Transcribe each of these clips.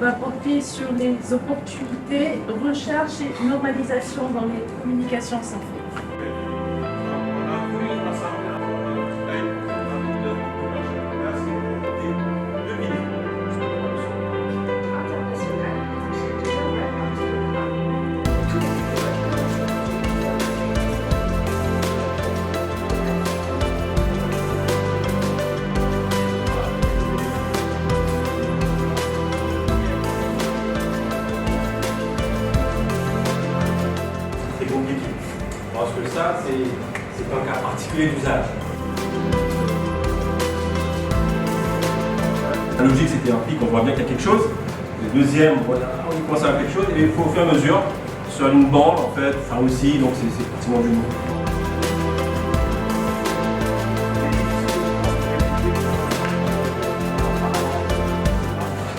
va porter sur les opportunités, recherche et normalisation dans les communications sans fil. Parce que ça, c'est un cas particulier d'usage. La logique, c'était un pic, on voit bien qu'il y a quelque chose. Le deuxième, voilà, on commence à avoir quelque chose. Et il faut au fur et à mesure, sur une bande, en fait, ça aussi, donc c'est pratiquement du mot.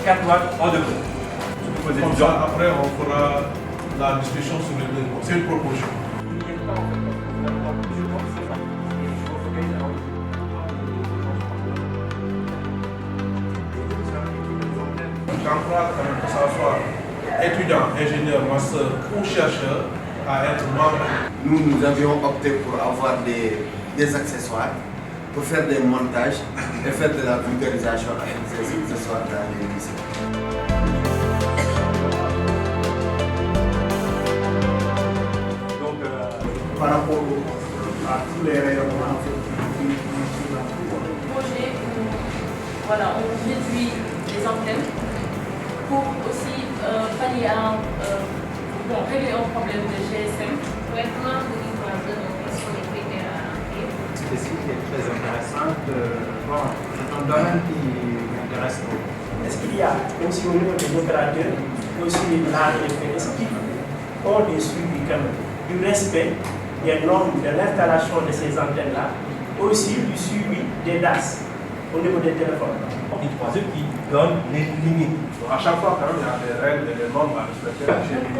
Quatre watts, 3 degrés. Comme ça, après, on fera la discussion sur les deux. C'est une proposition. J'encourage quand même que ça soit étudiant, ingénieur, master ou chercheur à être membre. Nous avions opté pour avoir des accessoires, pour faire des montages et faire de la vulgarisation avec ces accessoires dans les lycées. Par rapport à tous les rayonnements Projet où voilà, on réduit les antennes pour aussi pallier à régler un problème de GSM. spécifique est très intéressante. C'est un domaine qui m'intéresse beaucoup. Est-ce qu'il y a aussi au niveau des opérateurs, aussi l'ARTP, est-ce qu'ils ont des suivis quand même du respect des normes de l'installation de ces antennes-là, aussi du suivi des DAS au niveau des téléphones? Et troisième qui donne les limites. Donc à chaque fois, quand même, il y a des règles et des normes à respecter. Le génie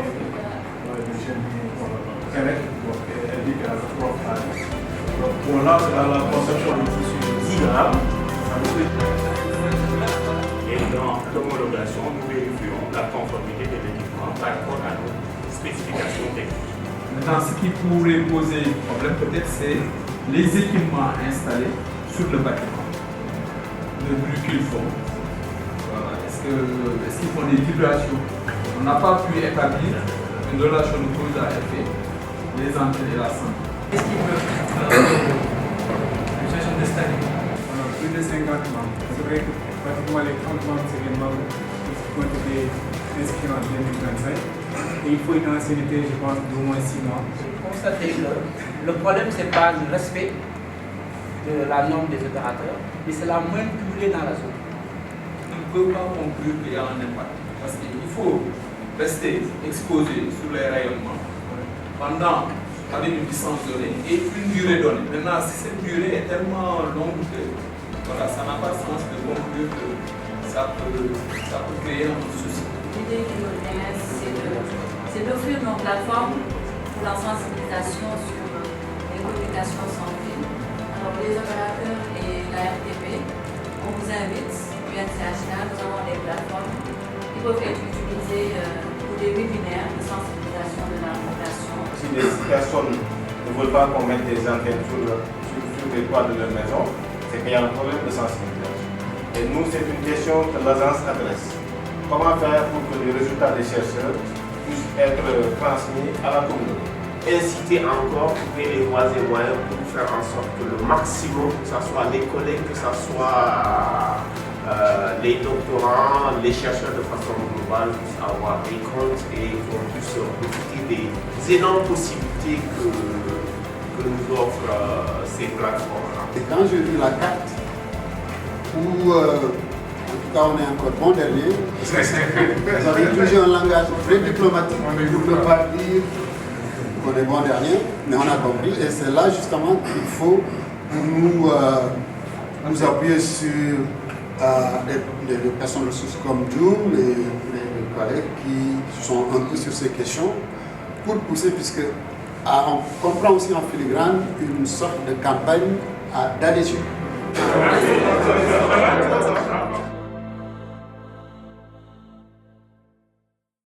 Québec, donc elle dit qu'elle a le prof à donc pour là, c'est dans la conception du tissu 10 grammes. Et dans l'homologation, nous vérifions la conformité de l'équipement par rapport à nos spécifications techniques. Maintenant, ce qui pourrait poser problème, peut-être, c'est les équipements installés sur le bâtiment. Le bruit qu'ils font. Voilà. Est-ce qu'ils font des vibrations? On n'a pas pu établir une relation de cause à effet, les antennes et la santé. Est-ce qu'ils peuvent l'utilisation de stadium? Plus de 50 membres. C'est vrai que pratiquement les 30 membres, c'est les membres qui ont été inscrits en 2025. Et il faut une ancienneté, je pense, d'au moins 6 mois. J'ai constaté que le problème, ce n'est pas le respect de la norme des opérateurs, mais c'est la moindre durée dans la zone. On ne peut pas conclure qu'il y a un impact. Parce qu'il faut rester exposé sous les rayonnements pendant avec une distance donnée et une durée donnée. Maintenant, si cette durée est tellement longue que voilà, ça n'a pas de sens de conclure que ça peut créer un souci. L'idée du MS, c'est d'offrir une plateforme pour la sensibilisation sur les communications sans fil. Alors, les opérateurs et la RTP, on vous invite, UNCHK, nous avons des plateformes qui peuvent être utilisées pour des webinaires de sensibilisation de la population. Si les personnes ne veulent pas qu'on mette des antennes sur les toits de leur maison, c'est qu'il y a un problème de sensibilisation. Et nous, c'est une question que l'agence adresse. Comment faire pour que les résultats des chercheurs puissent être transmis à la communauté? Inciter encore, trouver les voies et moyens pour faire en sorte que le maximum, que ce soit les collègues, que ce soit les doctorants, les chercheurs de façon globale, puissent avoir des comptes et qu'on puisse profiter des énormes possibilités que nous offrent ces plateformes-là. Et quand j'ai vu la carte, où en tout cas on est encore bon dernier, vous avez utilisé un langage très diplomatique pour ne pas dire qu'on est bon dernier, mais on a compris et c'est là justement qu'il faut nous appuyer sur des personnes ressources comme June, les collègues qui sont un peu sur ces questions pour pousser, puisque on comprend aussi en filigrane une sorte de campagne d'adhésion.